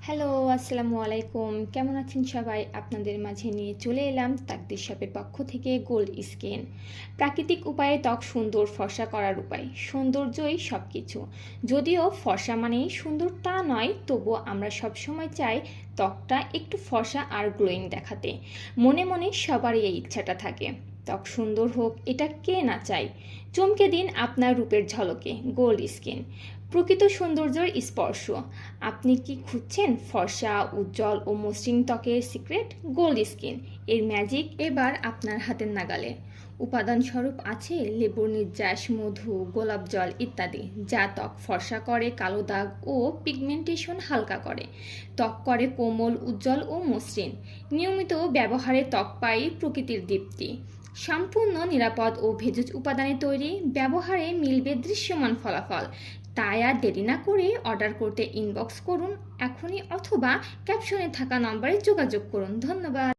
Hello, আসসালামু আলাইকুম। কেমন আছেন সবাই? আপনাদের মাঝে নিয়ে চলে এলাম তাকদির শপের পক্ষ থেকে গোল্ড স্কিন। প্রাকৃতিক উপায়ে ত্বক সুন্দর ফর্সা করার উপায়। সৌন্দর্যই সব কিছু। যদিও ফর্সা মানেই সুন্দর তা নয়, তবুও আমরা সবসময় চাই ত্বকটা একটু ফর্সা আর গ্লোয়িং দেখাতে। মনে মনে সবারই এই ইচ্ছাটা থাকে। ত্বক সুন্দর হোক, এটা কে না চায়। চমকে দিন আপনার রূপের ঝলকে গোল্ড স্কিন। প্রকৃত সৌন্দর্যের স্পর্শ। আপনি কি খুঁজছেন ফর্সা, উজ্জ্বল ও মসৃণ ত্বকের সিক্রেট? গোল্ড স্কিন এর ম্যাজিক এবার আপনার হাতের নাগালে। উপাদান স্বরূপ আছে লেবুর নির্যাস, মধু, গোলাপ জল ইত্যাদি, যা ত্বক ফর্সা করে, কালো দাগ ও পিগমেন্টেশন হালকা করে। ত্বক করে কোমল, উজ্জ্বল ও মসৃণ। নিয়মিত ব্যবহারে ত্বক পাই প্রকৃতির দীপ্তি। সম্পূর্ণ নিরাপদ ও ভেষজ উপাদানে তৈরি, ব্যবহারে মিলবে দৃশ্যমান ফলাফল। তাই আর দেরি না করে অর্ডার করতে ইনবক্স করুন এখনই, অথবা ক্যাপশনে থাকা নম্বরে যোগাযোগ করুন। ধন্যবাদ।